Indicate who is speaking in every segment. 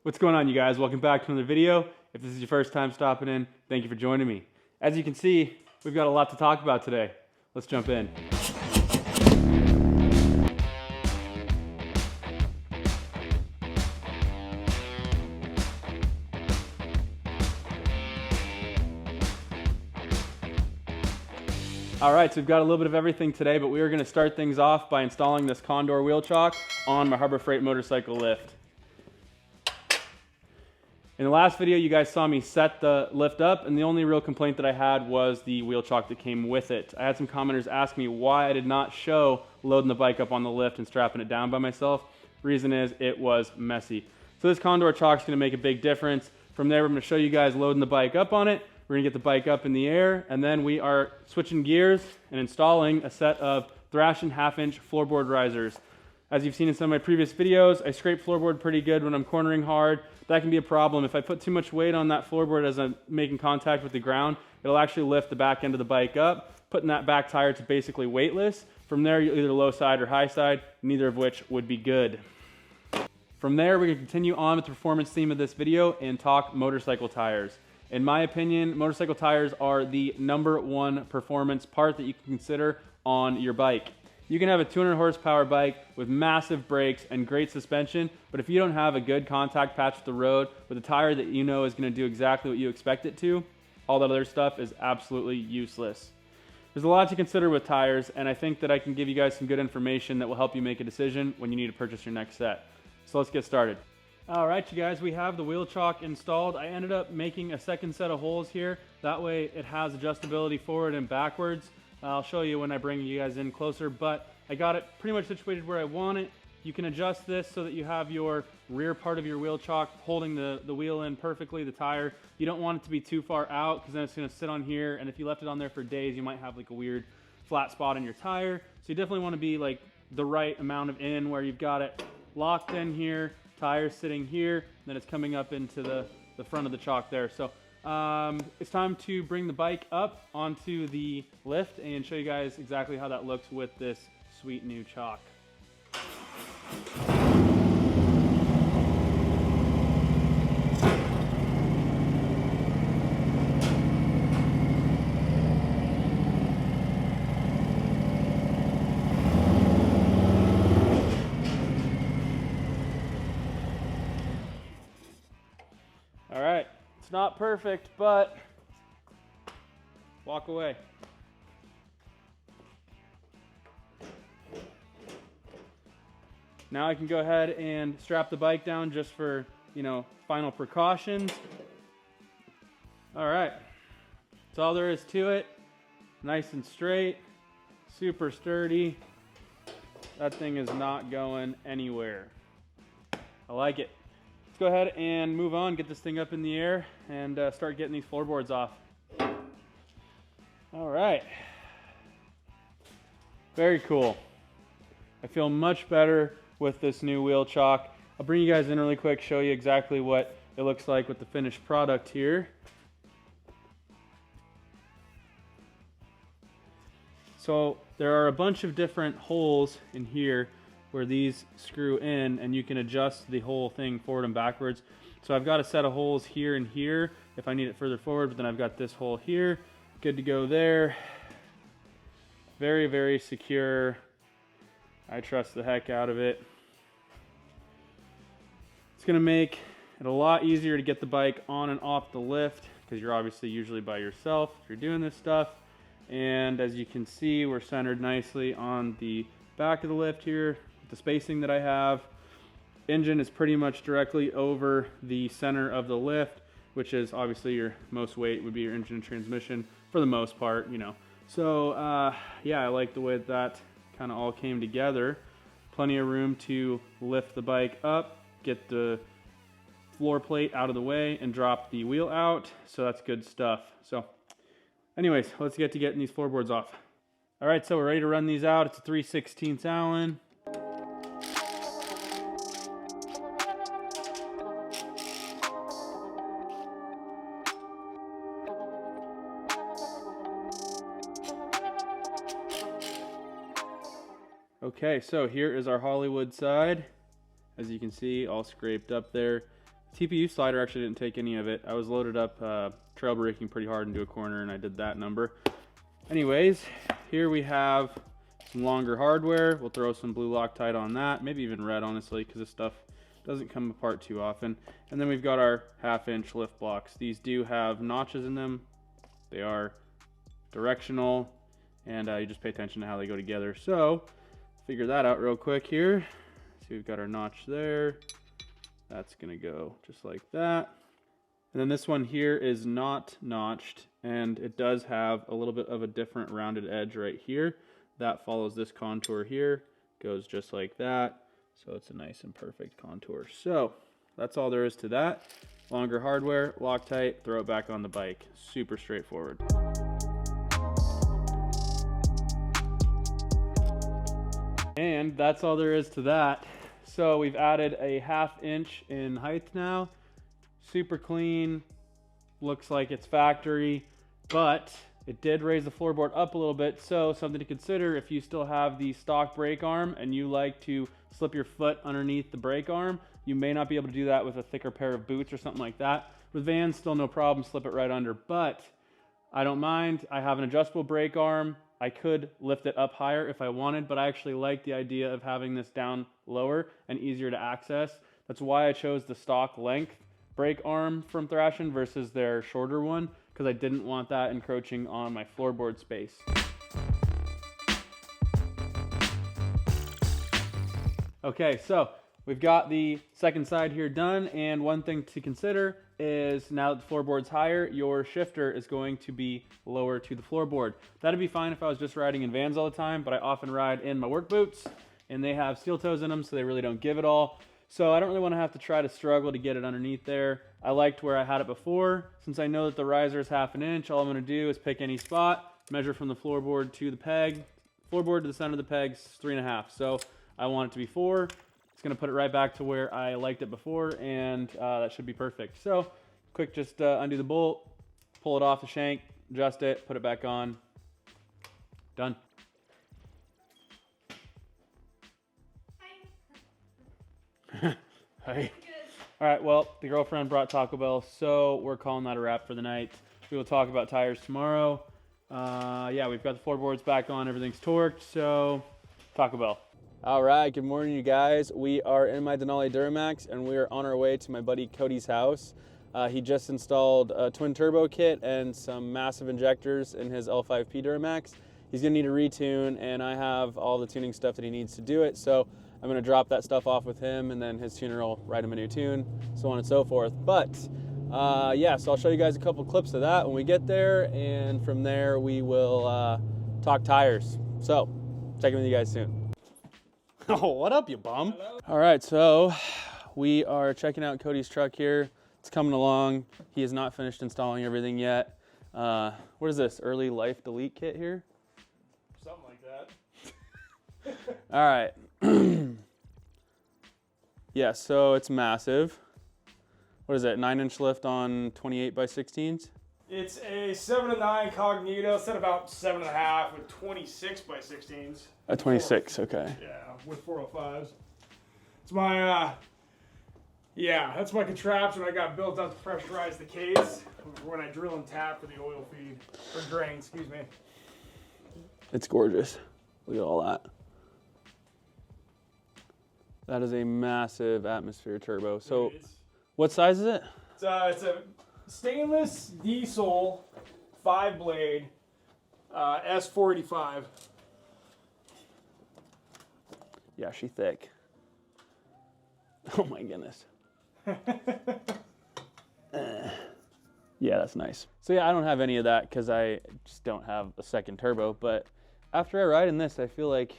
Speaker 1: What's going on, you guys? Welcome back to another video. If this is your first time stopping in, thank you for joining me. As you can see, we've got a lot to talk about today. Let's jump in. All right, so we've got a little bit of everything today, but we are going to start things off by installing this Condor wheel chock on my Harbor Freight motorcycle lift. In the last video, you guys saw me set the lift up, and the only real complaint that I had was the wheel chock that came with it. I had some commenters ask me why I did not show loading the bike up on the lift and strapping it down by myself. Reason is, it was messy. So this Condor chock is going to make a big difference. From there, we're going to show you guys loading the bike up on it. We're going to get the bike up in the air, and then we are switching gears and installing a set of Thrashin half-inch floorboard risers. As you've seen in some of my previous videos, I scrape floorboard pretty good when I'm cornering hard. That can be a problem. If I put too much weight on that floorboard as I'm making contact with the ground, it'll actually lift the back end of the bike up, putting that back tire to basically weightless. From there, you're either low side or high side, neither of which would be good. From there, we're going to continue on with the performance theme of this video and talk motorcycle tires. In my opinion, motorcycle tires are the #1 performance part that you can consider on your bike. You can have a 200 horsepower bike with massive brakes and great suspension, but if you don't have a good contact patch with the road, with a tire that you know is going to do exactly what you expect it to, all that other stuff is absolutely useless. There's a lot to consider with tires, and I think that I can give you guys some good information that will help you make a decision when you need to purchase your next set. So let's get started. All right, you guys, we have the wheel chock installed. I ended up making a second set of holes here. That way it has adjustability forward and backwards. I'll show you when I bring you guys in closer, but I got it pretty much situated where I want it. You can adjust this so that you have your rear part of your wheel chock holding the wheel in perfectly, the tire. You don't want it to be too far out because then it's going to sit on here, and if you left it on there for days, you might have like a weird flat spot in your tire. So you definitely want to be like the right amount of in where you've got it locked in here, tire sitting here, then it's coming up into the front of the chock there. So it's time to bring the bike up onto the lift and show you guys exactly how that looks with this sweet new chock. All right. It's not perfect, but walk away. Now I can go ahead and strap the bike down just for, final precautions. All right. That's all there is to it. Nice and straight, super sturdy. That thing is not going anywhere. I like it. Let's go ahead and move on, get this thing up in the air, and start getting these floorboards off. All right. Very cool. I feel much better with this new wheel chock. I'll bring you guys in really quick, show you exactly what it looks like with the finished product here. So there are a bunch of different holes in here where these screw in, and you can adjust the whole thing forward and backwards. So I've got a set of holes here and here if I need it further forward, but then I've got this hole here. Good to go there. Very, very secure. I trust the heck out of it. It's gonna make it a lot easier to get the bike on and off the lift because you're obviously usually by yourself if you're doing this stuff. And as you can see, we're centered nicely on the back of the lift here. The spacing that I have, engine is pretty much directly over the center of the lift, which is obviously your most weight would be your engine and transmission for the most part, So yeah, I like the way that kind of all came together. Plenty of room to lift the bike up, get the floor plate out of the way, and drop the wheel out. So that's good stuff. So anyways, let's get to getting these floorboards off. All right, so we're ready to run these out. It's a 3/16 Allen. Okay, so here is our Hollywood side. As you can see, all scraped up there. TPU slider actually didn't take any of it. I was loaded up trail braking pretty hard into a corner, and I did that number. Anyways, here we have some longer hardware. We'll throw some blue Loctite on that, maybe even red, honestly, because this stuff doesn't come apart too often. And then we've got our 1/2-inch lift blocks. These do have notches in them. They are directional, and you just pay attention to how they go together. So figure that out real quick here. So we've got our notch there. That's gonna go just like that. And then this one here is not notched, and it does have a little bit of a different rounded edge right here. That follows this contour here, goes just like that. So it's a nice and perfect contour. So that's all there is to that. Longer hardware, Loctite, throw it back on the bike. Super straightforward. And that's all there is to that. So we've added a 1/2 inch in height now. Super clean, looks like it's factory, but it did raise the floorboard up a little bit. So something to consider if you still have the stock brake arm and you like to slip your foot underneath the brake arm, you may not be able to do that with a thicker pair of boots or something like that. With Vans, still no problem, slip it right under, but I don't mind. I have an adjustable brake arm. I could lift it up higher if I wanted, but I actually like the idea of having this down lower and easier to access. That's why I chose the stock length brake arm from Thrashin versus their shorter one, because I didn't want that encroaching on my floorboard space. Okay, so we've got the second side here done, and one thing to consider is now that the floorboard's higher, your shifter is going to be lower to the floorboard. That'd be fine if I was just riding in Vans all the time, but I often ride in my work boots, and they have steel toes in them, so they really don't give it all. So I don't really want to have to try to struggle to get it underneath there. I liked where I had it before. Since I know that the riser is 1/2 inch, all I'm going to do is pick any spot, measure from the floorboard to the peg. Floorboard to the center of the peg's 3.5. So I want it to be 4. It's going to put it right back to where I liked it before, and that should be perfect. So quick, just undo the bolt, pull it off the shank, adjust it, put it back on. Done. Hi. All right, well, the girlfriend brought Taco Bell, so we're calling that a wrap for the night. We will talk about tires tomorrow. Yeah, we've got the floorboards back on, everything's torqued, so Taco Bell. All right, good morning, you guys. We are in my Denali Duramax, and we are on our way to my buddy Cody's house. He just installed a twin turbo kit and some massive injectors in his L5P Duramax. He's gonna need a retune, and I have all the tuning stuff that he needs to do it, so I'm gonna drop that stuff off with him, and then his tuner will write him a new tune, so on and so forth. But yeah, so I'll show you guys a couple clips of that when we get there, and from there we will talk tires. So check in with you guys soon. Oh, what up, you bum? Hello. All right, so we are checking out Cody's truck here. It's coming along. He has not finished installing everything yet. What is this, early life delete kit here?
Speaker 2: Something like that.
Speaker 1: All right. Yeah, so it's massive. What is it, 9-inch lift on 28 by 16s?
Speaker 2: It's a 7-9 Cognito, set about 7.5 with 26 by 16s.
Speaker 1: A 26, okay.
Speaker 2: Yeah, with 405s. It's my, yeah, that's my contraption I got built up to pressurize the case when I drill and tap for the oil feed, or drain, excuse me.
Speaker 1: It's gorgeous. Look at all that. That is a massive atmosphere turbo. So what size is it?
Speaker 2: It's a stainless diesel 5-blade S485.
Speaker 1: Yeah, she thick. Oh my goodness. Yeah, that's nice. So yeah, I don't have any of that because I just don't have a second turbo, but after I ride in this, I feel like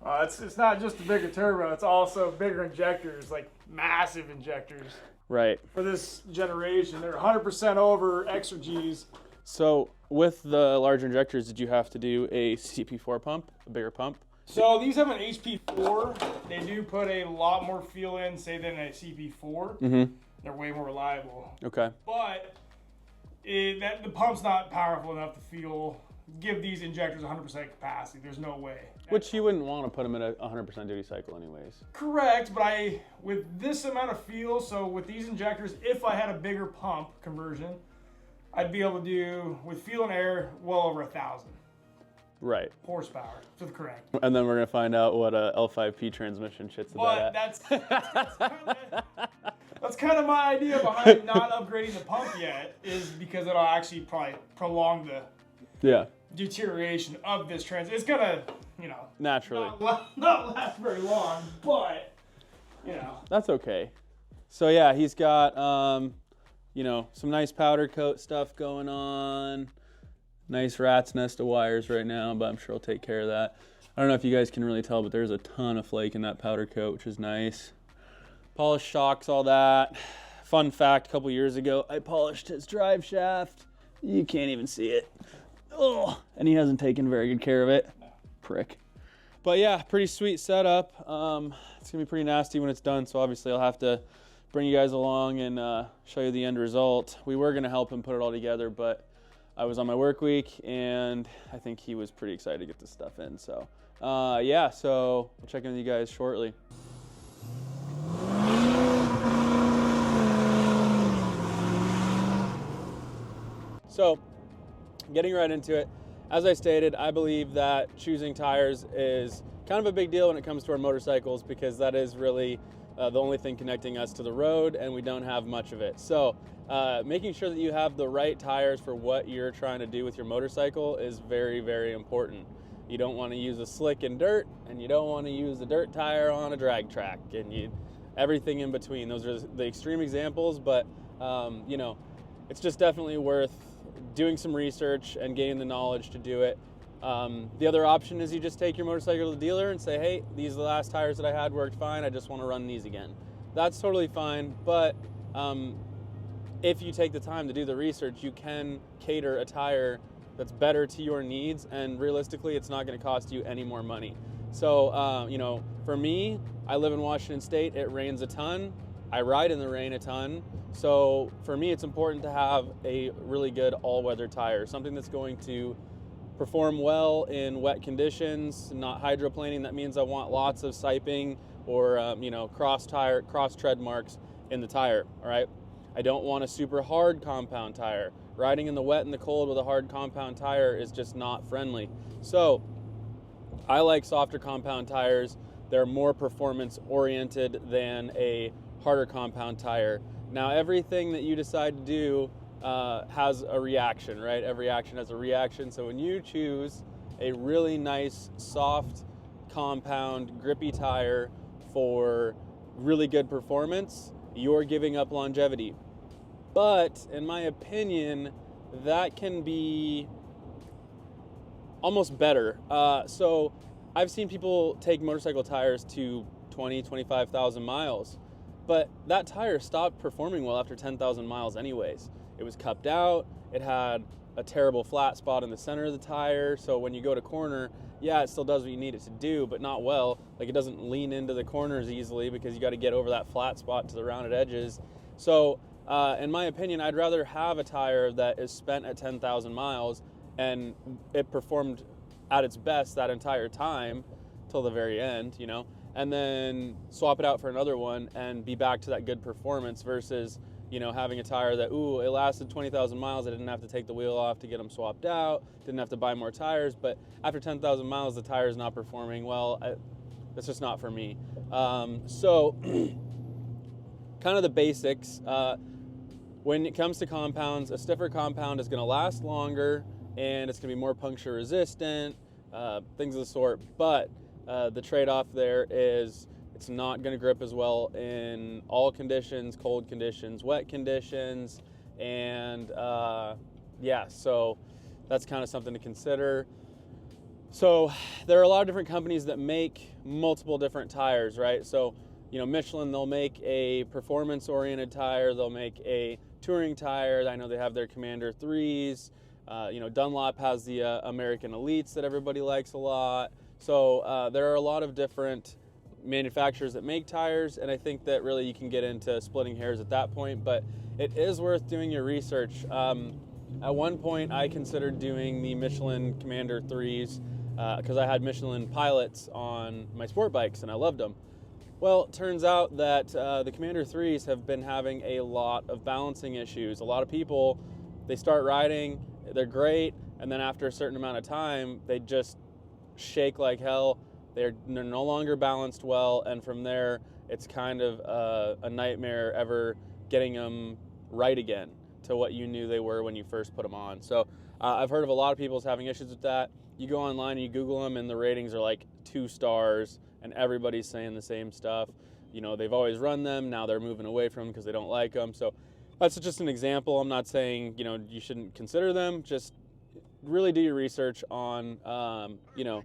Speaker 2: it's not just a bigger turbo, it's also bigger injectors, like massive injectors.
Speaker 1: Right.
Speaker 2: For this generation, they're 100% over extra Gs.
Speaker 1: So with the larger injectors, did you have to do a CP4 pump, a bigger pump?
Speaker 2: So these have an HP4. They do put a lot more fuel in, say, than a CP4.
Speaker 1: Mm-hmm.
Speaker 2: They're way more reliable.
Speaker 1: Okay.
Speaker 2: But the pump's not powerful enough to fuel give these injectors 100% capacity. There's no way.
Speaker 1: Which you wouldn't want to put them in a 100% duty cycle anyways.
Speaker 2: Correct, but with this amount of fuel, so with these injectors, if I had a bigger pump conversion, I'd be able to do, with fuel and air, well over 1,000.
Speaker 1: Right.
Speaker 2: Horsepower, to the correct.
Speaker 1: And then we're going to find out what a L5P transmission shits about.
Speaker 2: That's kind of my idea behind not upgrading the pump yet, is because it'll actually probably prolong the deterioration of this It's gonna,
Speaker 1: naturally
Speaker 2: not last very long, but
Speaker 1: that's okay. So yeah, he's got some nice powder coat stuff going on. Nice rat's nest of wires right now, but I'm sure I'll take care of that. I don't know if you guys can really tell, but there's a ton of flake in that powder coat, which is nice. Polished shocks, all that. Fun fact, a couple years ago, I polished his drive shaft. You can't even see it. Oh, and he hasn't taken very good care of it. Prick. But yeah, pretty sweet setup. It's gonna be pretty nasty when it's done, so obviously I'll have to bring you guys along and show you the end result. We were gonna help him put it all together, but I was on my work week, and I think he was pretty excited to get this stuff in. So yeah, so I'll check in with you guys shortly. So, getting right into it, as I stated, I believe that choosing tires is kind of a big deal when it comes to our motorcycles, because that is really the only thing connecting us to the road, and we don't have much of it. So, making sure that you have the right tires for what you're trying to do with your motorcycle is very, very important. You don't want to use a slick in dirt, and you don't want to use a dirt tire on a drag track, and everything in between. Those are the extreme examples, but it's just definitely worth doing some research and gaining the knowledge to do it. The other option is you just take your motorcycle to the dealer and say, hey, these are the last tires that I had, worked fine, I just want to run these again. That's totally fine, but if you take the time to do the research, you can cater a tire that's better to your needs, and realistically, it's not going to cost you any more money. So, for me, I live in Washington State, it rains a ton, I ride in the rain a ton, so for me, it's important to have a really good all-weather tire, something that's going to perform well in wet conditions, not hydroplaning. That means I want lots of siping or cross tread marks in the tire. All right, I don't want a super hard compound tire. Riding in the wet and the cold with a hard compound tire is just not friendly. So I like softer compound tires. They're more performance oriented than a harder compound tire. Now, everything that you decide to do has a reaction, right? Every action has a reaction. So when you choose a really nice, soft, compound, grippy tire for really good performance, you're giving up longevity. But in my opinion, that can be almost better. So I've seen people take motorcycle tires to 20, 25,000 miles. But that tire stopped performing well after 10,000 miles anyways. It was cupped out, it had a terrible flat spot in the center of the tire, so when you go to corner, yeah, it still does what you need it to do, but not well. Like, it doesn't lean into the corners easily because you got to get over that flat spot to the rounded edges. So, in my opinion, I'd rather have a tire that is spent at 10,000 miles and it performed at its best that entire time till the very end, and then swap it out for another one and be back to that good performance versus, having a tire that, it lasted 20,000 miles. I didn't have to take the wheel off to get them swapped out, didn't have to buy more tires, but after 10,000 miles, the tire is not performing well. That's just not for me. So kind of the basics. When it comes to compounds, a stiffer compound is going to last longer and it's going to be more puncture resistant, things of the sort, but the trade-off there is it's not going to grip as well in all conditions, cold conditions, wet conditions, and so that's kind of something to consider. So there are a lot of different companies that make multiple different tires, right? So, Michelin, they'll make a performance-oriented tire, they'll make a touring tire. I know they have their Commander 3s. Dunlop has the American Elites that everybody likes a lot. So there are a lot of different manufacturers that make tires, and I think that really you can get into splitting hairs at that point, but it is worth doing your research. At one point, I considered doing the Michelin Commander 3s because I had Michelin pilots on my sport bikes and I loved them. Well, it turns out that the Commander 3s have been having a lot of balancing issues. A lot of people, they start riding, they're great, and then after a certain amount of time, they just shake like hell. They're no longer balanced well, and from there, it's kind of a nightmare ever getting them right again to what you knew they were when you first put them on. So I've heard of a lot of people having issues with that. You go online and you Google them and the ratings are like 2 stars and everybody's saying the same stuff. You know, they've always run them, now they're moving away from them because they don't like them. So that's just an example. I'm not saying, you know, you shouldn't consider them. Just really do your research on, you know,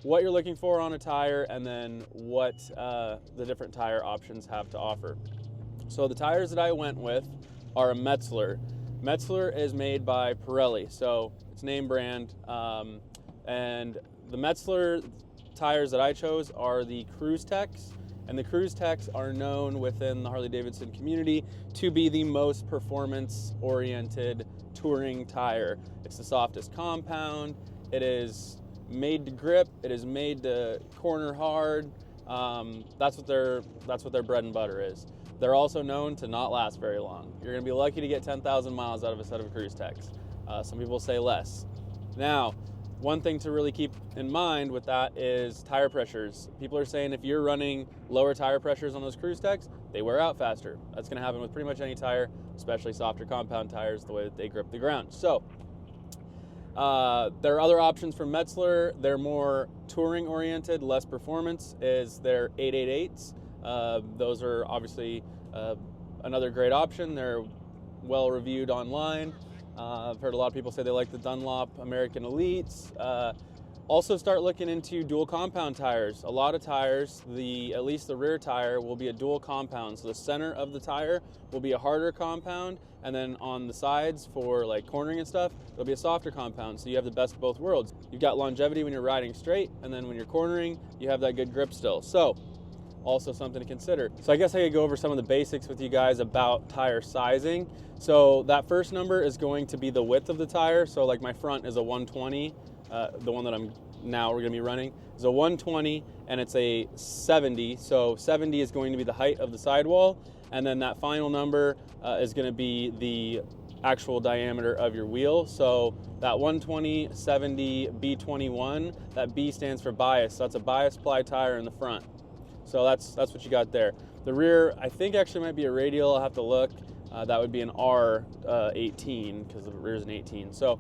Speaker 1: what you're looking for on a tire and then what the different tire options have to offer. So the tires that I went with are a Metzler. Metzler is made by Pirelli, so it's name brand. And the Metzler tires that I chose are the Cruise Techs, and the Cruise Techs are known within the Harley Davidson community to be the most performance-oriented touring tire. It's the softest compound, it is made to grip, it is made to corner hard. That's what their bread and butter is. They're also known to not last very long. You're gonna be lucky to get 10,000 miles out of a set of Cruise Techs. Some people say less. Now, one thing to really keep in mind with that is tire pressures. People are saying if you're running lower tire pressures on those Cruise Techs, they wear out faster. That's gonna happen with pretty much any tire, especially softer compound tires, the way that they grip the ground. So, there are other options from Metzler. They're more touring oriented, less performance, is their 888s. Those are obviously another great option. They're well reviewed online. I've heard a lot of people say they like the Dunlop American Elites. Also start looking into dual compound tires. A lot of tires, at least the rear tire, will be a dual compound. So the center of the tire will be a harder compound, and then on the sides for like cornering and stuff, it'll be a softer compound. So you have the best of both worlds. You've got longevity when you're riding straight, and then when you're cornering, you have that good grip still. So also something to consider. So I guess I could go over some of the basics with you guys about tire sizing. So that first number is going to be the width of the tire. So like my front is a 120, the one that we're gonna be running is a 120 and it's a 70. So 70 is going to be the height of the sidewall. And then that final number is gonna be the actual diameter of your wheel. So that 120, 70, B21, that B stands for bias. So that's a bias ply tire in the front. So that's what you got there. The rear, I think actually might be a radial. I'll have to look. That would be an R18 because the rear is an 18. So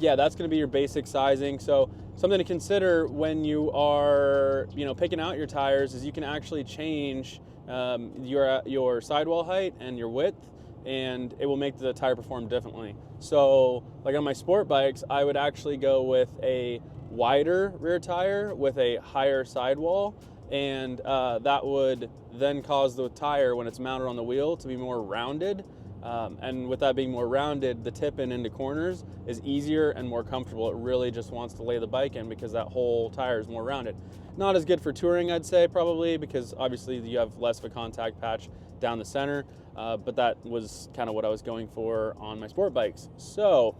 Speaker 1: yeah, that's going to be your basic sizing. So something to consider when you are, picking out your tires is you can actually change your sidewall height and your width, and it will make the tire perform differently. So like on my sport bikes, I would actually go with a wider rear tire with a higher sidewall, and that would then cause the tire, when it's mounted on the wheel, to be more rounded. And with that being more rounded, the tip in into corners is easier and more comfortable. It really just wants to lay the bike in because that whole tire is more rounded. Not as good for touring, I'd say, probably, because obviously you have less of a contact patch down the center, but that was kind of what I was going for on my sport bikes. So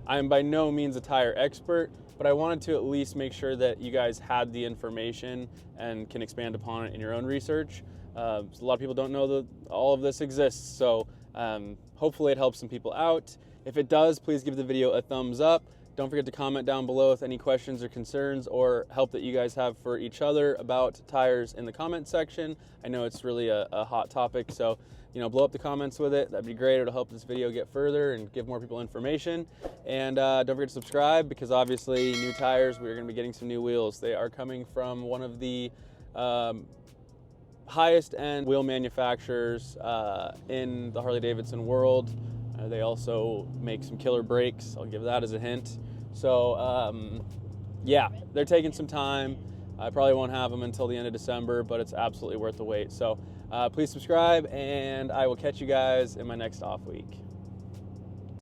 Speaker 1: I am by no means a tire expert, but I wanted to at least make sure that you guys had the information and can expand upon it in your own research. A lot of people don't know that all of this exists, so hopefully it helps some people out. If it does, please give the video a thumbs up. Don't forget to comment down below with any questions or concerns or help that you guys have for each other about tires in the comment section. I know it's really a hot topic, so blow up the comments with it. That'd be great. It'll help this video get further and give more people information. And don't forget to subscribe, because obviously new tires, we're going to be getting some new wheels. They are coming from one of the highest end wheel manufacturers in the Harley Davidson world. They also make some killer brakes. I'll give that as a hint. So yeah, they're taking some time. I probably won't have them until the end of December, but it's absolutely worth the wait. So please subscribe, and I will catch you guys in my next off week.